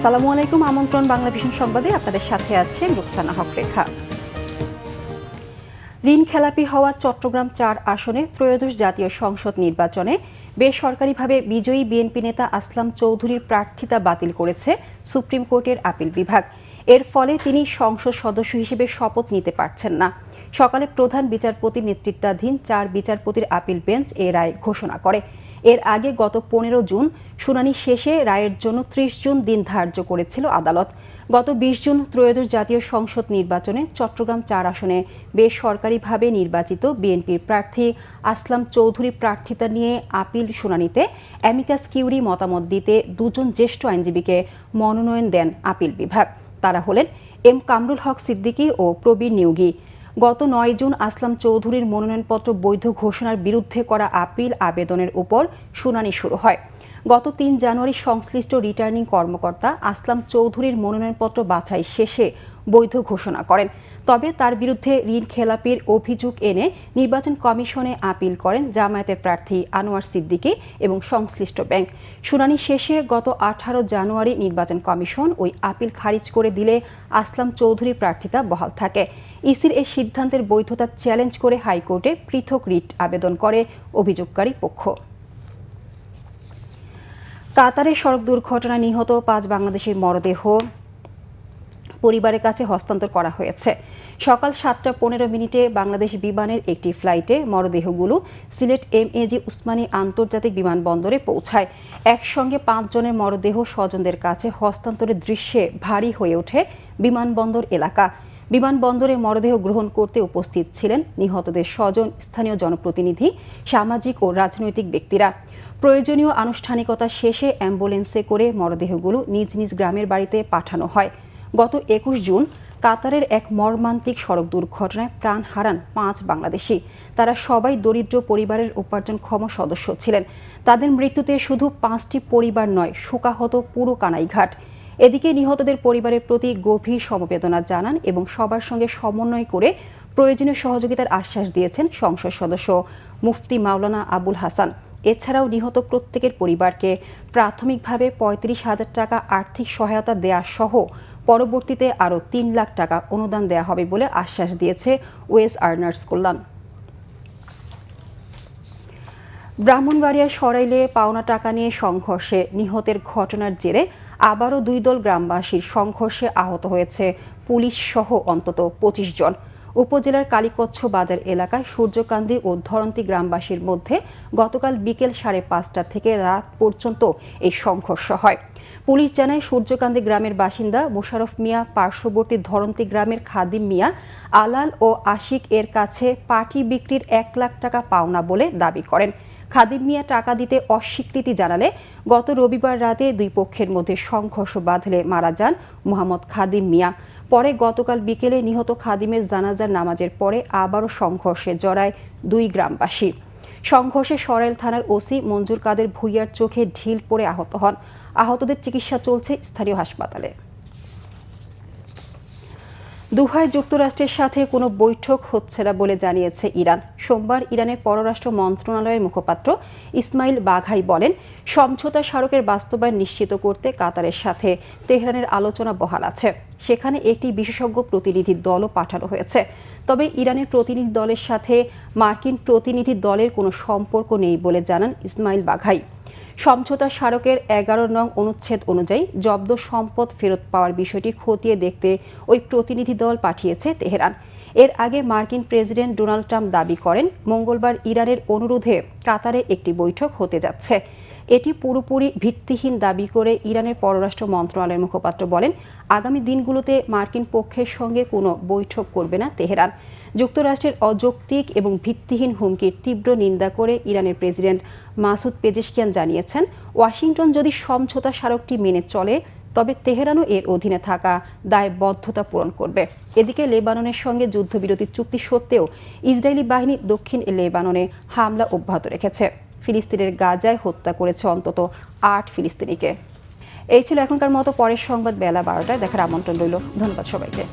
আসসালামু আলাইকুম। আমন্ত্রণ বাংলা ভিশন সংবাদে আপনাদের সাথে আছে রুকসানা হক রেখা। ঋণ খেলাপি হওয়া চট্টগ্রাম ৪ আসনে ত্রয়োদশ জাতীয় সংসদ নির্বাচনে বেসরকারিভাবে বিজয়ী বিএনপি নেতা আসলাম চৌধুরীর প্রার্থিতা বাতিল করেছে সুপ্রিম কোর্টের আপিল বিভাগ। এর ফলে তিনি সংসদ সদস্য হিসেবে শপথ নিতে পারছেন না। সকালে প্রধান বিচারপতির নেতৃত্বাধীন ৪ বিচারপতির আপিল বেঞ্চ এ রায় ঘোষণা করে। এর আগে গত ১৫ জুন শুনানি শেষে রায়ের জন্য ৩০ জুন দিন ধার্য করেছিল আদালত। গত ২০ জুন ত্রয়োদশ জাতীয় সংসদ নির্বাচনে চট্টগ্রাম ৪ আসনে বেসরকারিভাবে নির্বাচিত বিএনপির প্রার্থী আসলাম চৌধুরী প্রার্থিতা নিয়ে আপিল শুনানিতে অ্যামিকাস কিউরি মতামত দিতে দুজন জ্যেষ্ঠ আইনজীবীকে মনোনয়ন দেন আপিল বিভাগ। তারা হলেন এম কামরুল হক সিদ্দিকী ও প্রবীর নিয়োগী। গত ৯ জুন আসলাম চৌধুরীর মনোনয়নপত্র বৈধ ঘোষণার বিরুদ্ধে করা আপিল আবেদনের উপর শুনানি শুরু হয়। গত ৩ জানুয়ারি সংশ্লিষ্ট রিটার্নিং কর্মকর্তা আসলাম চৌধুরীর মনোনয়নপত্র বাছাই শেষে বৈধ ঘোষণা করেন। তবে তার বিরুদ্ধে ঋণ খেলাপির অভিযোগ এনে নির্বাচন কমিশনে আপিল করেন জামায়াতের প্রার্থী আনোয়ার সিদ্দিকী এবং সংশ্লিষ্ট ব্যাংক। শুনানি শেষে গত ১৮ জানুয়ারি নির্বাচন কমিশন ওই আপিল খারিজ করে দিলে আসলাম চৌধুরীর প্রার্থিতা বহাল থাকে। ইসির এই সিদ্ধান্তের বৈধতা চ্যালেঞ্জ করে হাইকোর্টে পৃথক রিট আবেদন করে অভিযোগকারী পক্ষ। কাতারে সড়ক দুর্ঘটনায় নিহত ৫ বাংলাদেশির মরদেহ পরিবারের কাছে হস্তান্তর করা হয়েছে। সকাল ৭টা ১৫ মিনিটে বাংলাদেশ বিমানের একটি ফ্লাইটে মরদেহগুলো সিলেট এমএজি উসমানী আন্তর্জাতিক বিমানবন্দরে পৌঁছায়। একসঙ্গে ৫ জনের মরদেহ স্বজনদের কাছে হস্তান্তরের দৃশ্যে ভারী হয়ে ওঠে বিমানবন্দর এলাকা। বিমানবন্দরে মরদেহ গ্রহণ করতে উপস্থিত ছিলেন নিহতদের স্বজন, স্থানীয় জনপ্রতিনিধি, সামাজিক ও রাজনৈতিক ব্যক্তিরা। প্রয়োজনীয় আনুষ্ঠানিকতা শেষে অ্যাম্বুলেন্সে করে মরদেহগুলো নিজ নিজ গ্রামের বাড়িতে পাঠানো হয়। গত ২১ জুন কাতারের এক মর্মান্তিক সড়ক দুর্ঘটনায় প্রাণ হারান ৫ বাংলাদেশি। তারা সবাই দরিদ্র পরিবারের উপার্জনক্ষম সদস্য ছিলেন। তাদের মৃত্যুতে শুধু ৫টি পরিবার নয়, শোকাহত পুরো কানাইঘাট। এদিকে নিহতদের পরিবারের প্রতি গভীর সমবেদনা জানান এবং সবার সঙ্গে সমন্বয় করে প্রয়োজনীয় সহযোগিতার আশ্বাস দিয়েছেন সংসদ সদস্য মুফতি মাওলানা আবুল হাসান। এছাড়াও নিহত প্রত্যেকের পরিবারকে প্রাথমিকভাবে ৩৫,০০০ টাকা আর্থিক সহায়তা দেয়া সহ পরবর্তীতে আরও ৩ লাখ টাকা অনুদান দেয়া হবে বলে আশ্বাস দিয়েছে ওয়েজ আর্নার্স কল্যাণ। ব্রাহ্মণবাড়িয়ার সরাইলে পাওনা টাকা নিয়ে সংঘর্ষে নিহতের ঘটনার জেরে আবারও ২ দল গ্রামবাসীর সংঘর্ষে আহত হয়েছে পুলিশ সহ অন্তত ২৫ জন। উপজেলার কালীকচ্ছ বাজার এলাকায় সূর্যকান্দি ও ধরন্তী গ্রামবাসীর মধ্যে গতকাল বিকেল ৫:৩০ থেকে রাত পর্যন্ত এই সংঘর্ষ হয়। পুলিশ জানায় সূর্যকান্দি গ্রামের বাসিন্দা মোশাররফ মিয়া পার্শ্ববর্তী ধরন্তী গ্রামের খাদিম মিয়া আলাল ও আশিক এর কাছে পাটি বিক্রির ১ লাখ টাকা পাওনা বলে দাবি করেন। খাদিম মিয়া টাকা দিতে অস্বীকৃতি জানালে গত রবিবার রাতে দুই পক্ষের মধ্যে সংঘর্ষ বাধলে মারা যান মোহাম্মদ খাদিম মিয়া। পরে গতকাল বিকেলে নিহত খাদিমের জানাজার নামাজের পরে আবারও সংঘর্ষে জড়ায় ২ গ্রামবাসী। সংঘর্ষে সরাইল থানার ওসি মঞ্জুর কাদের ভূঁইয়ার চোখে ঢিল পড়ে আহত হন। আহতদের চিকিৎসা চলছে স্থানীয় হাসপাতালে। দোহায় যুক্তরাষ্ট্রের সাথে কোনো বৈঠক হচ্ছে না বলে জানিয়েছে ইরান। সোমবার ইরানের পররাষ্ট্র মন্ত্রণালয়ের মুখপাত্র ইসমাইল বাঘাই বলেন, সমঝোতা স্মারকের বাস্তবায়ন নিশ্চিত করতে কাতারের সাথে তেহরানের আলোচনা বহাল আছে। সেখানে একটি বিশেষজ্ঞ প্রতিনিধি দলও পাঠানো হয়েছে। তবে ইরানের প্রতিনিধি দলের সাথে মার্কিন প্রতিনিধি দলের কোনো সম্পর্ক নেই বলে জানান ইসমাইল বাঘাই। সমঝোতা স্মারকের ১১ নং অনুচ্ছেদ অনুযায়ী জব্দ সম্পদ ফেরত পাওয়ার বিষয়টি খতিয়ে দেখতে ওই প্রতিনিধি দল পাঠিয়েছে তেহরান। এর আগে মার্কিন প্রেসিডেন্ট ডোনাল্ড ট্রাম্প দাবি করেন মঙ্গলবার ইরানের অনুরোধে কাতারে একটি বৈঠক হতে যাচ্ছে। এটি পুরোপুরি ভিত্তিহীন দাবি করে ইরানের পররাষ্ট্র মন্ত্রণালয়ের মুখপাত্র বলেন, আগামী দিনগুলোতে মার্কিন পক্ষের সঙ্গে কোনো বৈঠক করবে না তেহরান। যুক্তরাষ্ট্রের অযৌক্তিক এবং ভিত্তিহীন হুমকির তীব্র নিন্দা করে ইরানের প্রেসিডেন্ট মাসুদ পেজেশকিয়ান জানিয়েছেন, ওয়াশিংটন যদি সমঝোতা স্মারকটি মেনে চলে তবে তেহরানও এর অধীনে থাকা দায়বদ্ধতা পূরণ করবে। এদিকে লেবাননের সঙ্গে যুদ্ধবিরতি চুক্তি সত্ত্বেও ইসরায়েলি বাহিনী দক্ষিণ লেবাননে হামলা অব্যাহত রেখেছে। ফিলিস্তিনের গাজায় হত্যা করেছে অন্তত ৮ ফিলিস্তিনিকে। এই ছিল এখনকার মতো। পরের সংবাদ বেলা ১২টায় দেখার আমন্ত্রণ রইল। ধন্যবাদ সবাইকে।